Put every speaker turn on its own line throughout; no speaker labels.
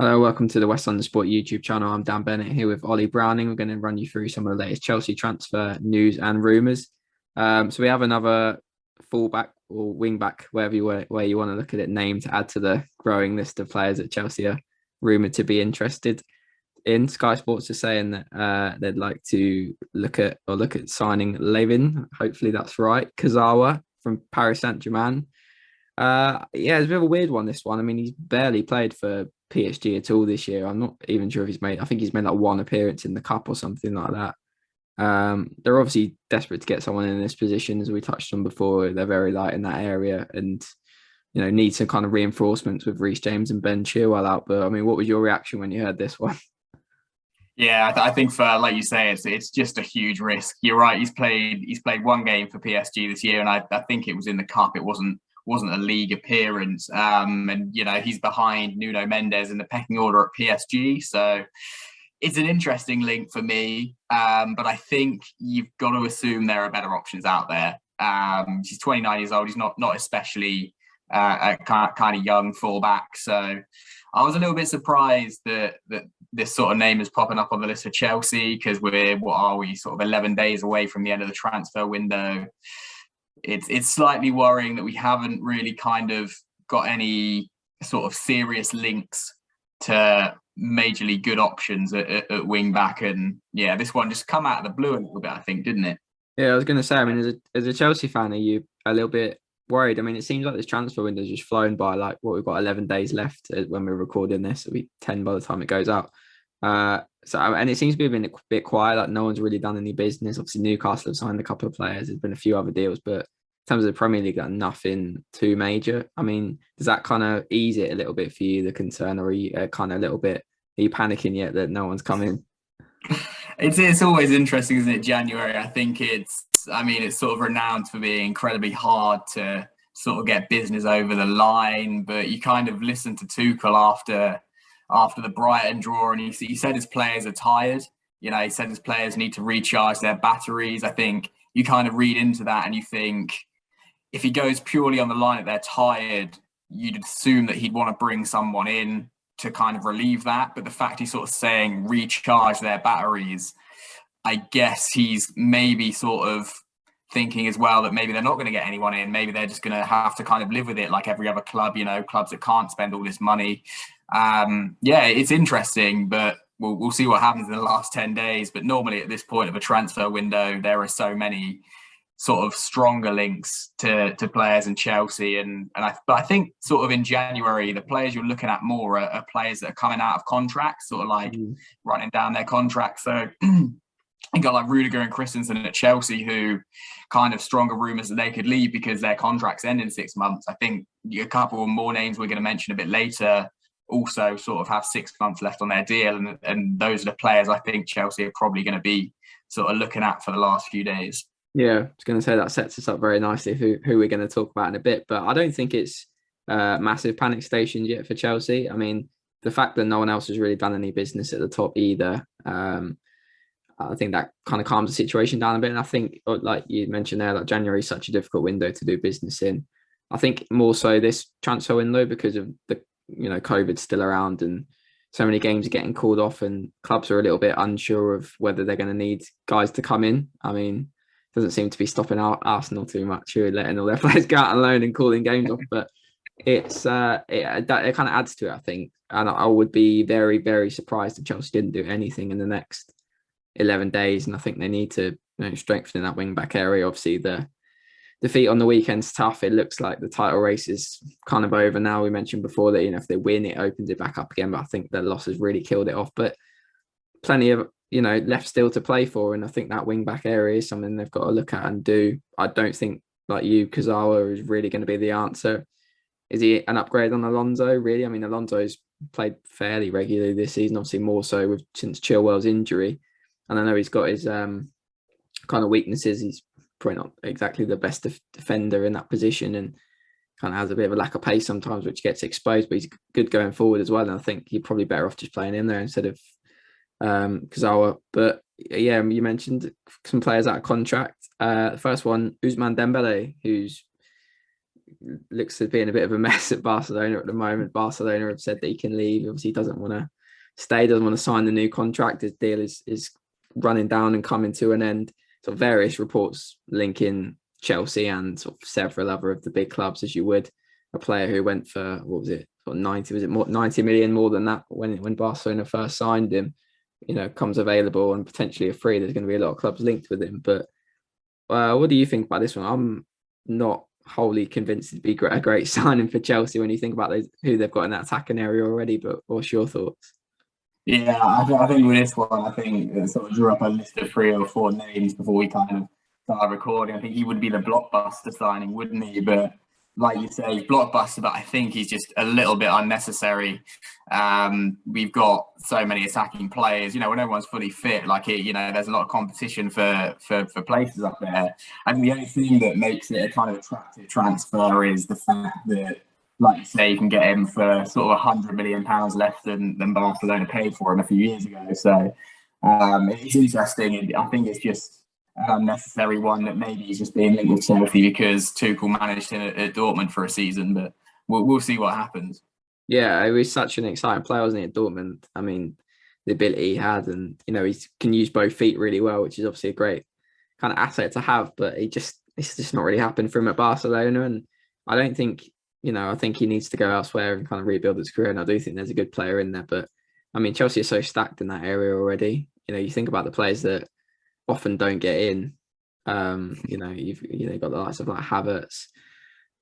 Hello, welcome to the West London Sport YouTube channel. I'm Dan Bennett here with Ollie Browning. We're going to run you through some of the latest Chelsea transfer news and rumours. So we have another fullback or wing back, where you want to look at it, name to add to the growing list of players that Chelsea are rumoured to be interested in. Sky Sports is saying that they'd like to look at signing Layvin. Hopefully that's right. Kurzawa from Paris Saint-Germain. Yeah, it's a bit of a weird one, this one. I mean, he's barely played for PSG at all this year. I'm not even sure if I think he's made like one appearance in the cup or something like that. They're obviously desperate to get someone in this position, as we touched on before. They're very light in that area and, need some kind of reinforcements with Reece James and Ben Chilwell out. But I mean, what was your reaction when you heard this one?
Yeah, I think for like you say, it's just a huge risk. You're right. He's played one game for PSG this year, and I think it was in the cup. It wasn't a league appearance. And he's behind Nuno Mendes in the pecking order at PSG. So it's an interesting link for me. But I think you've got to assume there are better options out there. He's 29 years old. He's not especially a kind of young fullback. So I was a little bit surprised that this sort of name is popping up on the list for Chelsea, because we're sort of 11 days away from the end of the transfer window. It's slightly worrying that we haven't really kind of got any sort of serious links to majorly good options at wing back. And yeah, this one just come out of the blue a little bit, I think, didn't it?
Yeah, I was going to say, I mean, as a Chelsea fan, are you a little bit worried? I mean, it seems like this transfer window's just flown by. Like, we've got 11 days left when we're recording this. It'll be 10 by the time it goes out. And it seems to be a bit quiet. Like, no one's really done any business. Obviously, Newcastle have signed a couple of players. There's been a few other deals, but in terms of the Premier League, nothing too major. I mean, does that kind of ease it a little bit for you, the concern, or are you kind of a little bit, are you panicking yet that no one's coming?
It's always interesting, isn't it? January. I think it's sort of renowned for being incredibly hard to sort of get business over the line. But you kind of listen to Tuchel after the Brighton draw, and he said his players are tired. He said his players need to recharge their batteries. I think you kind of read into that and you think, if he goes purely on the line that they're tired, you'd assume that he'd want to bring someone in to kind of relieve that. But the fact he's sort of saying recharge their batteries, I guess he's maybe sort of thinking as well that maybe they're not going to get anyone in. Maybe they're just going to have to kind of live with it like every other club, clubs that can't spend all this money. Yeah, it's interesting, but we'll see what happens in the last 10 days. But normally at this point of a transfer window, there are so many sort of stronger links to players in Chelsea. But I think sort of in January, the players you're looking at more are players that are coming out of contracts, sort of like running down their contracts. So you got like Rudiger and Christensen at Chelsea, who kind of stronger rumours that they could leave because their contracts end in 6 months. I think a couple more names we're going to mention a bit later also sort of have 6 months left on their deal. And those are the players I think Chelsea are probably going to be sort of looking at for the last few days.
Yeah, I was going to say that sets us up very nicely who we're going to talk about in a bit. But I don't think it's massive panic stations yet for Chelsea. I mean, the fact that no one else has really done any business at the top either, I think that kind of calms the situation down a bit. And I think, like you mentioned there, like January is such a difficult window to do business in. I think more so this transfer window, because of the COVID's still around and so many games are getting called off and clubs are a little bit unsure of whether they're going to need guys to come in. I mean, doesn't seem to be stopping Arsenal too much, who are letting all their players go out on loan and calling games off. But it kind of adds to it, I think. And I would be very, very surprised if Chelsea didn't do anything in the next 11 days. And I think they need to strengthen that wing back area. Obviously, the defeat on the weekend's tough. It looks like the title race is kind of over now. We mentioned before that if they win, it opens it back up again. But I think the loss has really killed it off. But plenty of left still to play for, and I think that wing back area is something they've got to look at and do. I don't think, like you, Kurzawa is really going to be the answer. Is he an upgrade on Alonso? Really? I mean, Alonso's played fairly regularly this season, obviously more so since Chilwell's injury, and I know he's got his kind of weaknesses. He's probably not exactly the best defender in that position, and kind of has a bit of a lack of pace sometimes, which gets exposed. But he's good going forward as well, and I think he's probably better off just playing him there instead of Kurzawa. But yeah, you mentioned some players out of contract. The first one, Ousmane Dembele, who's looks to be in a bit of a mess at Barcelona at the moment. Barcelona have said that he can leave. Obviously, he doesn't want to stay, doesn't want to sign the new contract. His deal is running down and coming to an end. So various reports linking Chelsea and sort of several other of the big clubs, as you would a player who went for, what was it, 90, was it more 90 million more than that when Barcelona first signed him, comes available and potentially a free. There's going to be a lot of clubs linked with him. But what do you think about this one? I'm not wholly convinced it'd be a great signing for Chelsea when you think about who they've got in that attacking area already. But what's your thoughts?
Yeah, I think with this one, I think it sort of drew up a list of 3 or 4 names before we kind of started recording. I think he would be the blockbuster signing, wouldn't he? But like you say, blockbuster, but I think he's just a little bit unnecessary. We've got so many attacking players, when everyone's fully fit, there's a lot of competition for places up there. And the only thing that makes it a kind of attractive transfer is the fact that, like you say, you can get him for sort of £100 million less than Barcelona paid for him a few years ago. So it's interesting. I think it's just an unnecessary one that maybe he's just being linked with Chelsea because Tuchel managed him at Dortmund for a season, but we'll see what happens.
Yeah, he was such an exciting player, wasn't he, at Dortmund? I mean, the ability he had, and he can use both feet really well, which is obviously a great kind of asset to have. But it's just not really happened for him at Barcelona, and I don't think I think he needs to go elsewhere and kind of rebuild his career. And I do think there's a good player in there, but I mean, Chelsea are so stacked in that area already. You think about the players that often don't get in. You've got the likes of like Havertz,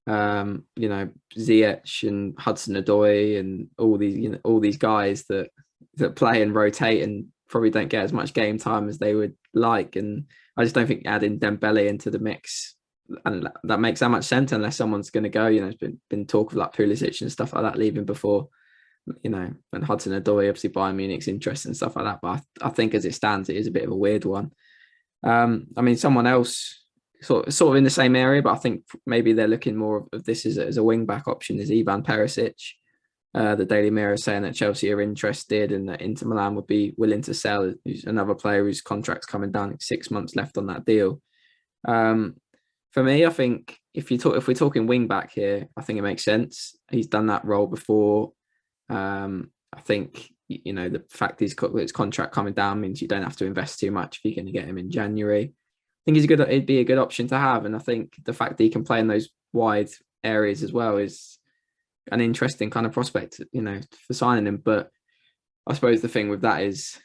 Ziyech and Hudson-Odoi and all these guys that play and rotate and probably don't get as much game time as they would like. And I just don't think adding Dembele into the mix and that makes that much sense unless someone's going to go. It's been talk of like Perisic and stuff like that leaving before. And Hudson-Odoi, obviously Bayern Munich's interest and stuff like that. But I think as it stands, it is a bit of a weird one. I mean, someone else sort of in the same area, but I think maybe they're looking more of this as a wing back option is Ivan Perisic. The Daily Mirror is saying that Chelsea are interested and that Inter Milan would be willing to sell. Who's another player whose contract's coming down, 6 months left on that deal. For me, I think if we're talking wing back here, I think it makes sense. He's done that role before. I think the fact he's got his contract coming down means you don't have to invest too much if you're going to get him in January. I think it'd be a good option to have, and I think the fact that he can play in those wide areas as well is an interesting kind of prospect, for signing him. But I suppose the thing with that is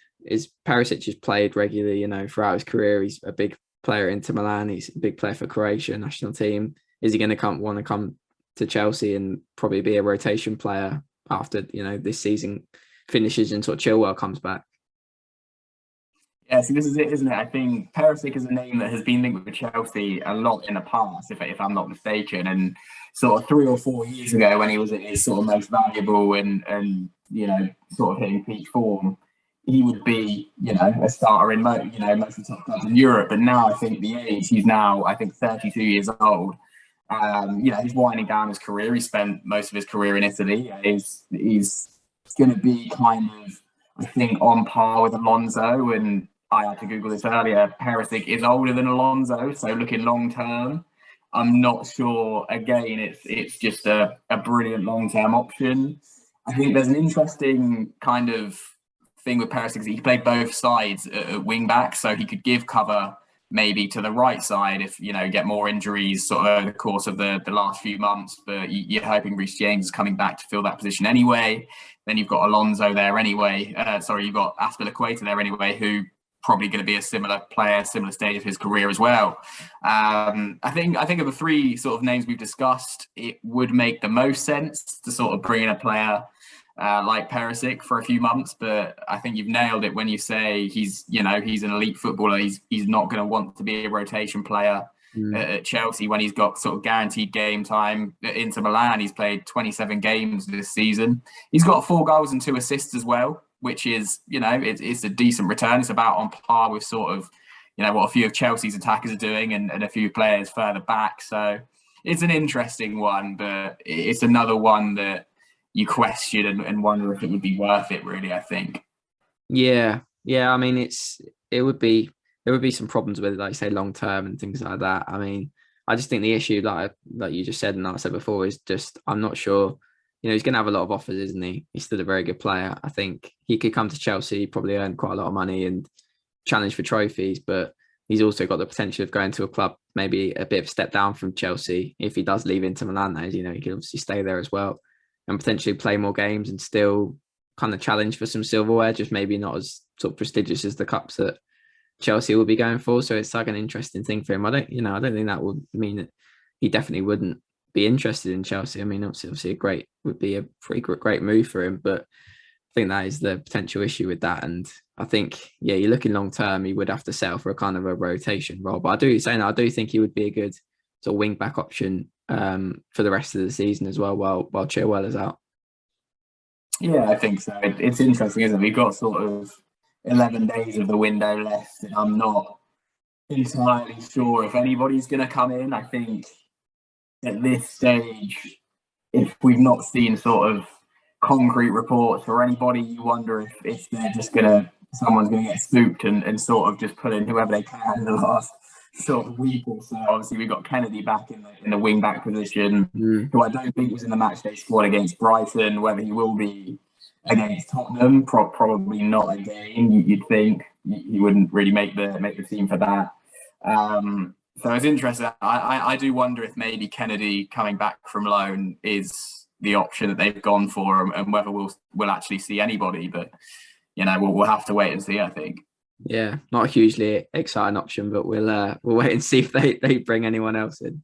Perisic has played regularly, throughout his career. He's a big player at Inter Milan. He's a big player for Croatia national team. Is he going to want to come to Chelsea and probably be a rotation player after this season finishes and sort of Chilwell comes back?
Yeah, so this is it, isn't it? I think Perisic is a name that has been linked with Chelsea a lot in the past, if I'm not mistaken. And sort of 3 or 4 years ago, when he was at his sort of most valuable and sort of hitting peak form, he would be a starter in most of the top clubs in Europe. But now I think the age, he's now 32 years old. He's winding down his career. He spent most of his career in Italy. He's going to be kind of, I think, on par with Alonso. And I had to Google this earlier. Perisic is older than Alonso, so looking long term, I'm not sure. Again, it's just a brilliant long term option. I think there's an interesting kind of thing with Perisic. He played both sides at wing back, so he could give cover maybe to the right side if get more injuries sort of over the course of the last few months. But you're hoping Reece James is coming back to fill that position anyway. Then you've got Alonso there anyway. You've got Azpilicueta there anyway, who probably going to be a similar player, similar stage of his career as well. I think of the 3 sort of names we've discussed, it would make the most sense to sort of bring in a player like Perisic for a few months. But I think you've nailed it when you say he's an elite footballer. He's not going to want to be a rotation player at Chelsea when he's got sort of guaranteed game time. At Inter Milan, he's played 27 games this season. He's got 4 goals and 2 assists as well, which is, it's a decent return. It's about on par with sort of, what a few of Chelsea's attackers are doing and a few players further back. So it's an interesting one, but it's another one that you question and wonder if it would be worth it, really, I think.
Yeah. I mean, there would be some problems with it, like say long term and things like that. I mean, I just think the issue, like you just said and I said before, is just I'm not sure. He's going to have a lot of offers, isn't he? He's still a very good player. I think he could come to Chelsea, probably earn quite a lot of money and challenge for trophies, but he's also got the potential of going to a club maybe a bit of a step down from Chelsea. If he does leave Inter Milan, though, he could obviously stay there as well and potentially play more games and still kind of challenge for some silverware, just maybe not as sort of prestigious as the cups that Chelsea will be going for. So it's like an interesting thing for him. I don't think that would mean that he definitely wouldn't be interested in Chelsea. I mean, obviously would be a pretty great move for him, but I think that is the potential issue with that. And I think, you're looking long term, he would have to settle for a kind of a rotation role. But I do think he would be a good sort of wing back option for the rest of the season as well, while Chilwell is out.
Yeah, I think so. It's interesting, isn't it? We've got sort of 11 days of the window left, and I'm not entirely sure if anybody's going to come in. I think at this stage, if we've not seen sort of concrete reports for anybody, you wonder if they're just someone's going to get spooked and sort of just put in whoever they can in the last sort of week or so. Obviously, we've got Kennedy back in the wing back position, who I don't think was in the matchday squad against Brighton. Whether he will be against Tottenham, probably not again. You'd think he wouldn't really make the team for that. So it's interesting. I do wonder if maybe Kennedy coming back from loan is the option that they've gone for, and whether we'll actually see anybody. But we'll have to wait and see, I think.
Yeah, not a hugely exciting option, but we'll wait and see if they bring anyone else in.